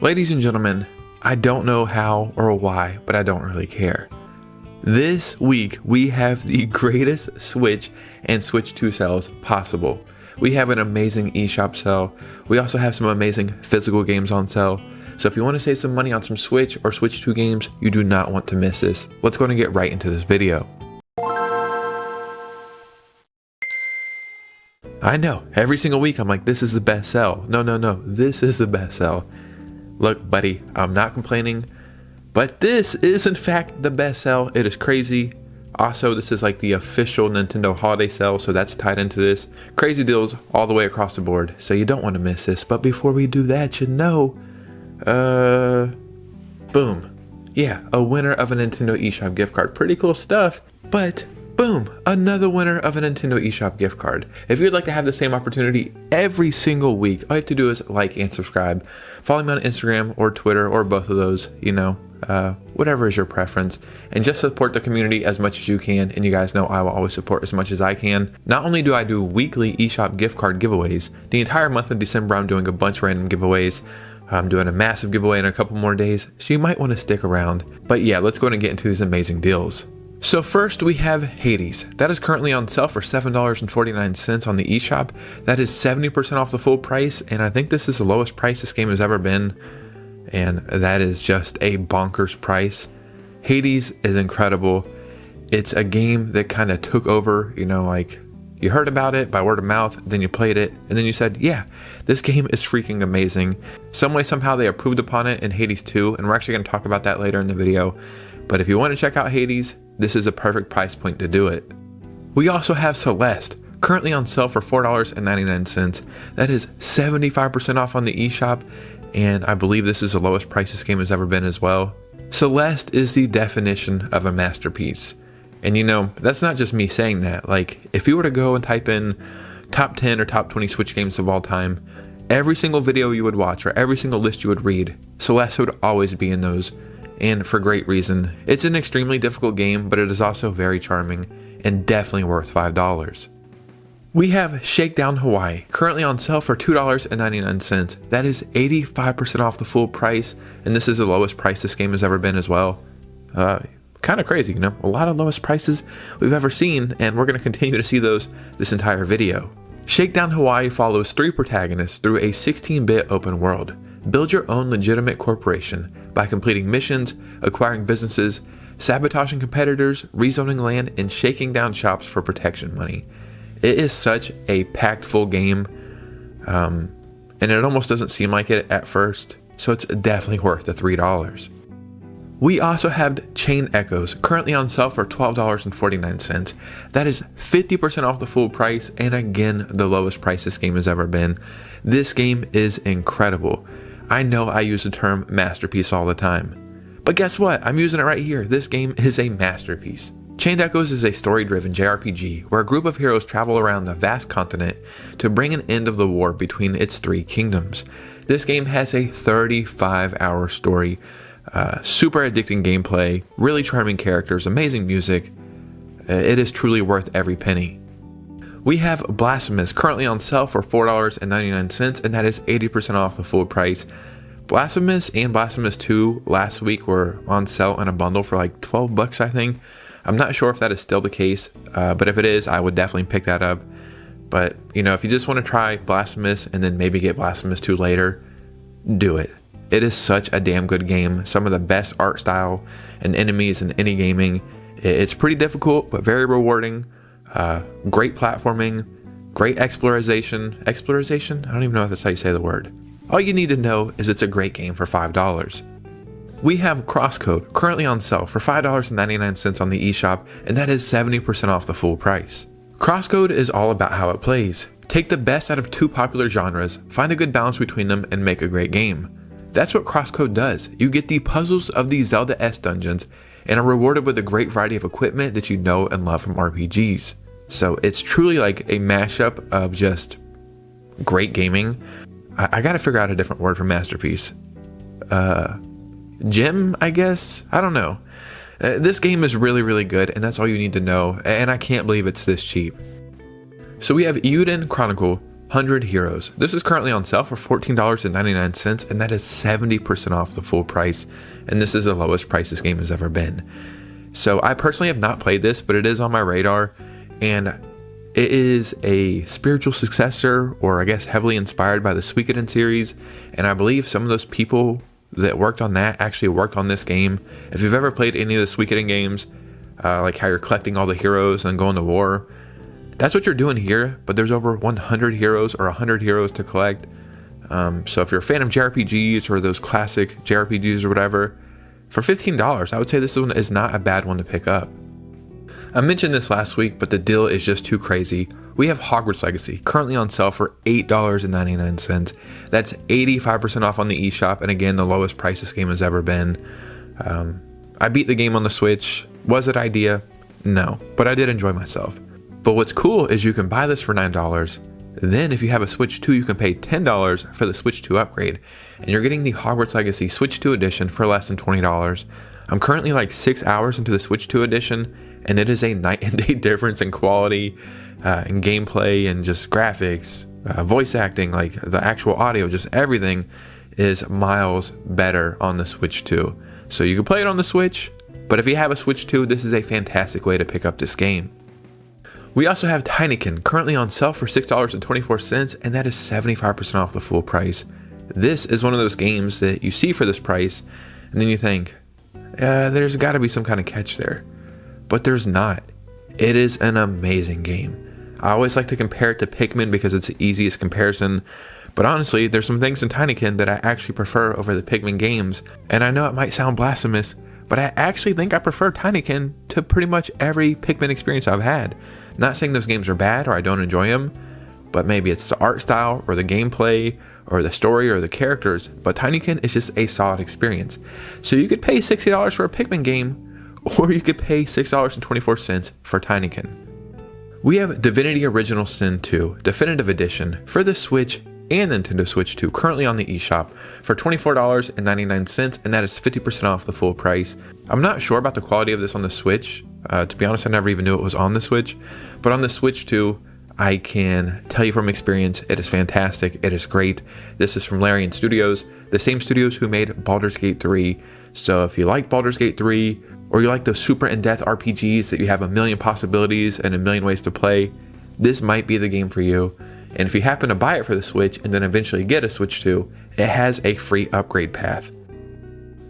Ladies and gentlemen, I don't know how or why, but I don't really care. This week, we have the greatest Switch and Switch 2 sales possible. We have an amazing eShop sale. We also have some amazing physical games on sale. So if you want to save some money on some Switch or Switch 2 games, you do not want to miss this. Let's go and get right into this video. I know, every single week I'm like, this is the best sale. No, this is the best sale. Look, buddy, I'm not complaining, but this is in fact the best sale. It is crazy. Also, this is like the official Nintendo holiday sale, so that's tied into this. Crazy deals all the way across the board, so you don't want to miss this. But before we do that, you know, boom. Yeah, a winner of a Nintendo Eshop gift card. Pretty cool stuff, but boom, another winner of a Nintendo Eshop gift card. If you'd like to have the same opportunity every single week, all you have to do is like and subscribe. Follow me on Instagram or Twitter or both of those, you know, whatever is your preference. And just support the community as much as you can. And you guys know I will always support as much as I can. Not only do I do weekly eShop gift card giveaways, the entire month of December I'm doing a bunch of random giveaways. I'm doing a massive giveaway in a couple more days, so you might want to stick around. But yeah, let's go ahead and get into these amazing deals. So first we have Hades. That is currently on sale for $7.49 on the eShop. That is 70% off the full price, and I think this is the lowest price this game has ever been. And that is just a bonkers price. Hades is incredible. It's a game that kind of took over, you know, like you heard about it by word of mouth, then you played it, and then you said, yeah, this game is freaking amazing. Some way, somehow they improved upon it in Hades 2, and we're actually going to talk about that later in the video. But if you want to check out Hades, this is a perfect price point to do it. We also have Celeste, currently on sale for $4.99. That is 75% off on the eShop, and I believe this is the lowest price this game has ever been as well. Celeste is the definition of a masterpiece. And you know, that's not just me saying that. Like, if you were to go and type in top 10 or top 20 Switch games of all time, every single video you would watch or every single list you would read, Celeste would always be in those. And for great reason. It's an extremely difficult game, but it is also very charming and definitely worth $5. We have Shakedown Hawaii, currently on sale for $2.99. That is 85% off the full price, and this is the lowest price this game has ever been as well. Kind of crazy, you know, a lot of lowest prices we've ever seen, and we're going to continue to see those this entire video. Shakedown Hawaii follows 3 protagonists through a 16-bit open world. Build your own legitimate corporation by completing missions, acquiring businesses, sabotaging competitors, rezoning land, and shaking down shops for protection money. It is such a packed full game, and it almost doesn't seem like it at first, so it's definitely worth the $3. We also have Chain Echoes, currently on sale for $12.49. That is 50% off the full price, and again, the lowest price this game has ever been. This game is incredible. I know I use the term masterpiece all the time, but guess what? I'm using it right here. This game is a masterpiece. Chained Echoes is a story-driven JRPG where a group of heroes travel around the vast continent to bring an end of the war between its 3 kingdoms. This game has a 35-hour story, super addicting gameplay, really charming characters, amazing music. It is truly worth every penny. We have Blasphemous, currently on sale for $4.99, and that is 80% off the full price. Blasphemous and Blasphemous 2 last week were on sale in a bundle for like $12, I think. I'm not sure if that is still the case, but if it is, I would definitely pick that up. But, you know, if you just want to try Blasphemous and then maybe get Blasphemous 2 later, do it. It is such a damn good game. Some of the best art style and enemies in any gaming. It's pretty difficult, but very rewarding. Great platforming, great exploration. Exploration? I don't even know if that's how you say the word. All you need to know is it's a great game for $5. We have CrossCode, currently on sale for $5.99 on the eShop, and that is 70% off the full price. CrossCode is all about how it plays. Take the best out of 2 popular genres, find a good balance between them, and make a great game. That's what CrossCode does. You get the puzzles of the Zelda-esque dungeons, and are rewarded with a great variety of equipment that you know and love from RPGs. So it's truly like a mashup of just great gaming. I gotta figure out a different word for masterpiece. Gem, I guess? I don't know. This game is really, really good, and that's all you need to know, and I can't believe it's this cheap. So we have EIYUDEN Chronicle, 100 Heroes. This is currently on sale for $14.99, and that is 70% off the full price, and this is the lowest price this game has ever been. So I personally have not played this, but it is on my radar, and it is a spiritual successor, or I guess heavily inspired by the Suikoden series, and I believe some of those people that worked on that actually worked on this game. If you've ever played any of the Suikoden games, like how you're collecting all the heroes and going to war, that's what you're doing here, but there's over 100 heroes or 100 heroes to collect. So if you're a fan of JRPGs or those classic JRPGs or whatever, for $15, I would say this one is not a bad one to pick up. I mentioned this last week, but the deal is just too crazy. We have Hogwarts Legacy currently on sale for $8.99. That's 85% off on the eShop, and again, the lowest price this game has ever been. I beat the game on the Switch. Was it ideal? No, but I did enjoy myself. But what's cool is you can buy this for $9. Then if you have a Switch 2, you can pay $10 for the Switch 2 upgrade. And you're getting the Hogwarts Legacy Switch 2 edition for less than $20. I'm currently like 6 hours into the Switch 2 edition, and it is a night and day difference in quality, and gameplay, and just graphics, voice acting, like the actual audio, just everything is miles better on the Switch 2. So you can play it on the Switch, but if you have a Switch 2, this is a fantastic way to pick up this game. We also have TINYKIN currently on sale for $6.24, and that is 75% off the full price. This is one of those games that you see for this price, and then you think, there's got to be some kind of catch there. But there's not. It is an amazing game. I always like to compare it to Pikmin because it's the easiest comparison, but honestly, there's some things in TINYKIN that I actually prefer over the Pikmin games, and I know it might sound blasphemous, but I actually think I prefer TINYKIN to pretty much every Pikmin experience I've had. Not saying those games are bad or I don't enjoy them, but maybe it's the art style or the gameplay or the story or the characters, but TINYKIN is just a solid experience. So you could pay $60 for a Pikmin game, or you could pay $6.24 for TINYKIN. We have Divinity Original Sin 2 Definitive Edition for the Switch and Nintendo Switch 2 currently on the eShop for $24.99, and that is 50% off the full price. I'm not sure about the quality of this on the Switch. To be honest, I never even knew it was on the Switch, but on the Switch 2, I can tell you from experience, it is fantastic. It is great. This is from Larian Studios, the same studios who made Baldur's Gate 3. So if you like Baldur's Gate 3, or you like those super in-depth RPGs that you have a million possibilities and a million ways to play, this might be the game for you. And if you happen to buy it for the Switch and then eventually get a Switch 2, it has a free upgrade path.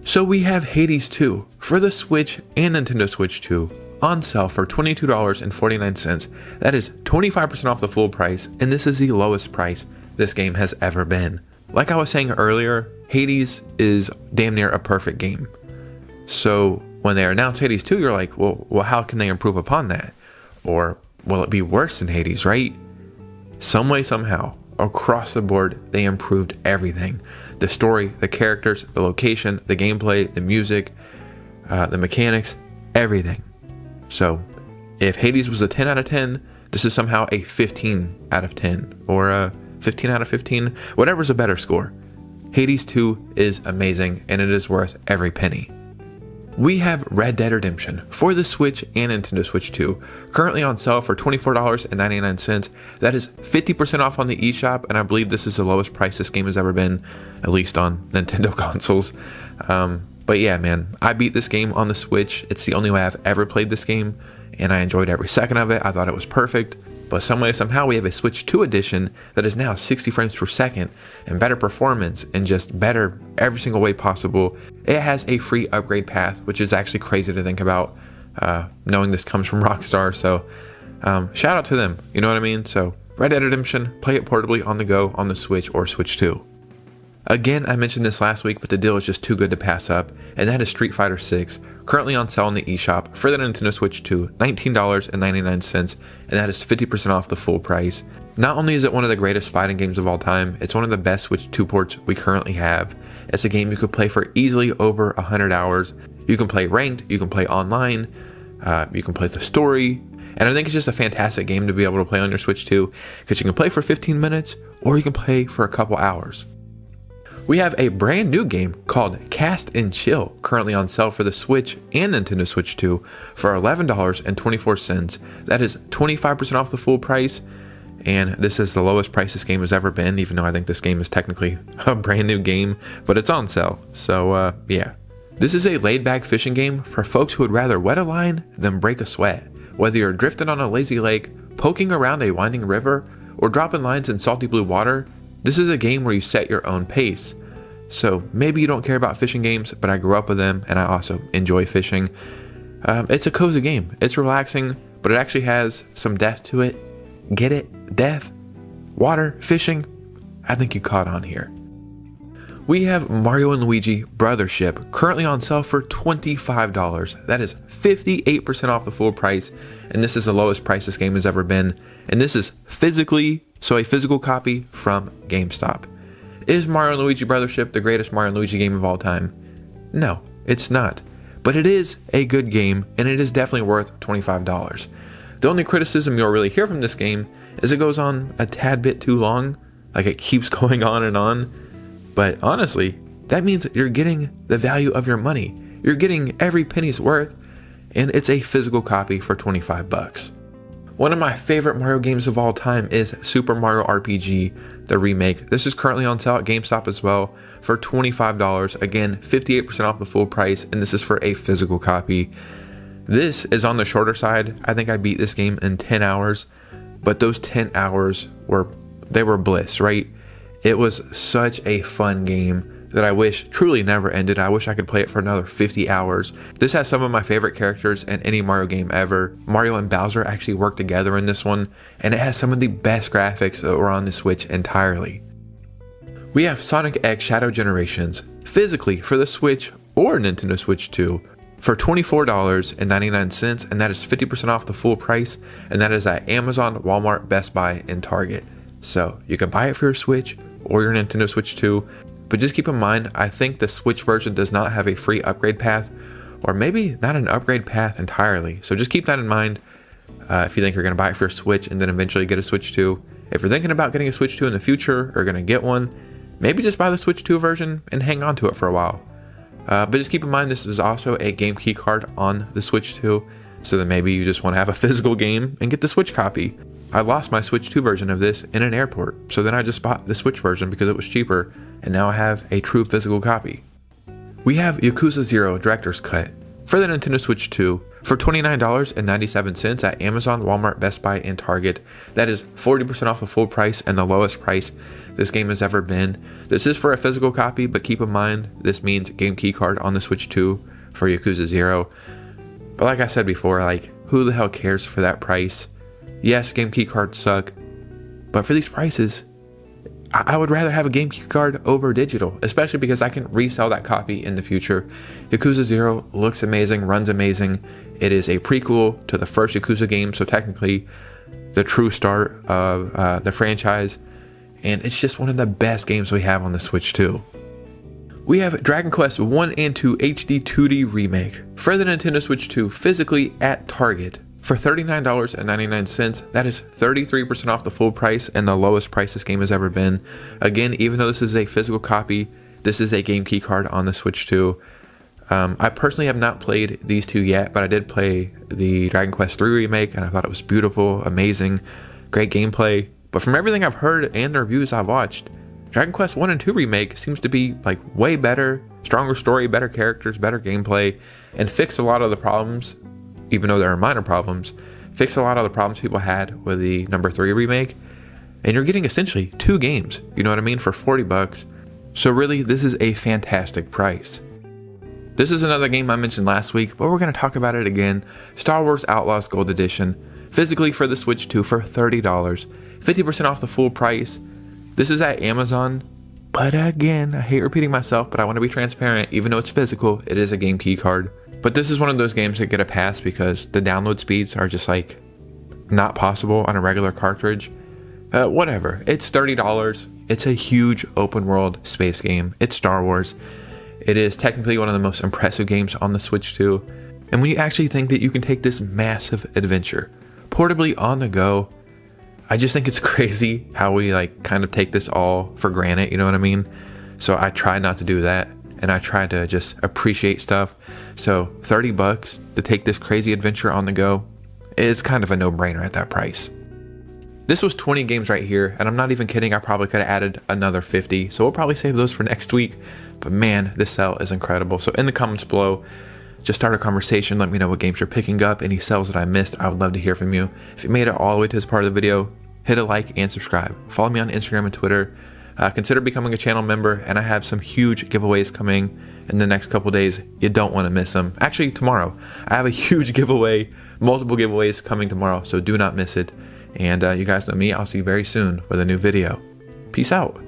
So we have Hades 2 for the Switch and Nintendo Switch 2 on sale for $22.49. That is 25% off the full price, and this is the lowest price this game has ever been. Like I was saying earlier, Hades is damn near a perfect game. So when they announced Hades 2, you're like, well, how can they improve upon that? Or will it be worse than Hades, right? Some way, somehow, across the board, they improved everything. The story, the characters, the location, the gameplay, the music, the mechanics, everything. So if Hades was a 10 out of 10, this is somehow a 15 out of 10 or a 15 out of 15, whatever's a better score. Hades 2 is amazing, and it is worth every penny. We have Red Dead Redemption for the Switch and Nintendo Switch 2, currently on sale for $24.99. That is 50% off on the eShop, and I believe this is the lowest price this game has ever been, at least on Nintendo consoles. But yeah, man, I beat this game on the Switch. It's the only way I've ever played this game, and I enjoyed every second of it. I thought it was perfect. But some way, somehow, we have a Switch 2 edition that is now 60 frames per second and better performance and just better every single way possible. It has a free upgrade path, which is actually crazy to think about, knowing this comes from Rockstar. So shout out to them, you know what I mean? So Red Dead Redemption, play it portably on the go on the Switch or Switch 2. Again, I mentioned this last week, but the deal is just too good to pass up, and that is Street Fighter 6, currently on sale on the eShop for the Nintendo Switch 2, $19.99, and that is 50% off the full price. Not only is it one of the greatest fighting games of all time, it's one of the best Switch 2 ports we currently have. It's a game you could play for easily over 100 hours. You can play ranked, you can play online, you can play the story, and I think it's just a fantastic game to be able to play on your Switch 2, because you can play for 15 minutes, or you can play for a couple hours. We have a brand new game called Cast and Chill, currently on sale for the Switch and Nintendo Switch 2 for $11.24. That is 25% off the full price, and this is the lowest price this game has ever been, even though I think this game is technically a brand new game, but it's on sale. So yeah. This is a laid-back fishing game for folks who would rather wet a line than break a sweat. Whether you're drifting on a lazy lake, poking around a winding river, or dropping lines in salty blue water, this is a game where you set your own pace. So maybe you don't care about fishing games, but I grew up with them and I also enjoy fishing. It's a cozy game. It's relaxing, but it actually has some depth to it. Get it? Death? Water? Fishing? I think you caught on here. We have Mario & Luigi Brothership currently on sale for $25. That is 58% off the full price, and this is the lowest price this game has ever been. And this is physically, so a physical copy from GameStop. Is Mario & Luigi Brothership the greatest Mario & Luigi game of all time? No, it's not. But it is a good game, and it is definitely worth $25. The only criticism you'll really hear from this game is it goes on a tad bit too long, like it keeps going on and on. But honestly, that means you're getting the value of your money. You're getting every penny's worth, and it's a physical copy for 25 bucks. One of my favorite Mario games of all time is Super Mario RPG, the remake. This is currently on sale at GameStop as well for $25. Again, 58% off the full price, and this is for a physical copy. This is on the shorter side. I think I beat this game in 10 hours, but those 10 hours were bliss, right? It was such a fun game that I wish truly never ended. I wish I could play it for another 50 hours. This has some of my favorite characters in any Mario game ever. Mario and Bowser actually work together in this one, and it has some of the best graphics that were on the Switch entirely. We have Sonic X Shadow Generations physically for the Switch or Nintendo Switch 2 for $24.99, and that is 50% off the full price, and that is at Amazon, Walmart, Best Buy, and Target. So you can buy it for your Switch or your Nintendo Switch 2, but just keep in mind, I think the Switch version does not have a free upgrade path, or maybe not an upgrade path entirely. So just keep that in mind if you think you're going to buy it for your Switch and then eventually get a Switch 2. If you're thinking about getting a Switch 2 in the future or going to get one, maybe just buy the Switch 2 version and hang on to it for a while. But just keep in mind, this is also a game key card on the Switch 2, so that maybe you just want to have a physical game and get the Switch copy. I lost my Switch 2 version of this in an airport, so then I just bought the Switch version because it was cheaper, and now I have a true physical copy. We have Yakuza 0 Director's Cut for the Nintendo Switch 2 for $29.97 at Amazon, Walmart, Best Buy, and Target. That is 40% off the full price and the lowest price this game has ever been. This is for a physical copy, but keep in mind, this means game key card on the Switch 2 for Yakuza 0. But like I said before, like, who the hell cares for that price? Yes, game key cards suck, but for these prices, I would rather have a game key card over digital, especially because I can resell that copy in the future. Yakuza 0 looks amazing, runs amazing. It is a prequel to the first Yakuza game, so technically the true start of the franchise, and it's just one of the best games we have on the Switch 2. We have Dragon Quest 1 and 2 HD 2D Remake for the Nintendo Switch 2 physically at Target for $39.99. That is 33% off the full price and the lowest price this game has ever been. Again, even though this is a physical copy, this is a game key card on the Switch 2. I personally have not played these two yet, but I did play the Dragon Quest 3 remake, and I thought it was beautiful, amazing, great gameplay. But from everything I've heard and the reviews I've watched, Dragon Quest 1 and 2 remake seems to be like way better, stronger story, better characters, better gameplay, and fix a lot of the problems, even though there are minor problems, fix a lot of the problems people had with the number 3 remake. And you're getting essentially 2 games, you know what I mean, for 40 bucks. So really, this is a fantastic price. This is another game I mentioned last week, but we're going to talk about it again. Star Wars Outlaws Gold Edition, physically for the Switch 2 for $30, 50% off the full price. This is at Amazon, but again, I hate repeating myself, but I want to be transparent. Even though it's physical, it is a game key card. But this is one of those games that get a pass because the download speeds are just like not possible on a regular cartridge. Whatever, it's $30. It's a huge open world space game. It's Star Wars. It is technically one of the most impressive games on the Switch 2. And when you actually think that you can take this massive adventure portably on the go, I just think it's crazy how we like kind of take this all for granted, you know what I mean? So I try not to do that, and I try to just appreciate stuff. So 30 bucks to take this crazy adventure on the go, it's kind of a no-brainer at that price. This was 20 games right here, and I'm not even kidding, I probably could have added another 50, so we'll probably save those for next week. But man, this sale is incredible. So in the comments below, just start a conversation, let me know what games you're picking up, any sales that I missed. I would love to hear from you. If you made it all the way to this part of the video, hit a like and subscribe. Follow me on Instagram and Twitter. Consider becoming a channel member, and I have some huge giveaways coming in the next couple days. You don't want to miss them. Actually, tomorrow, I have a huge giveaway, multiple giveaways coming tomorrow, so do not miss it. And you guys know me, I'll see you very soon with a new video. Peace out.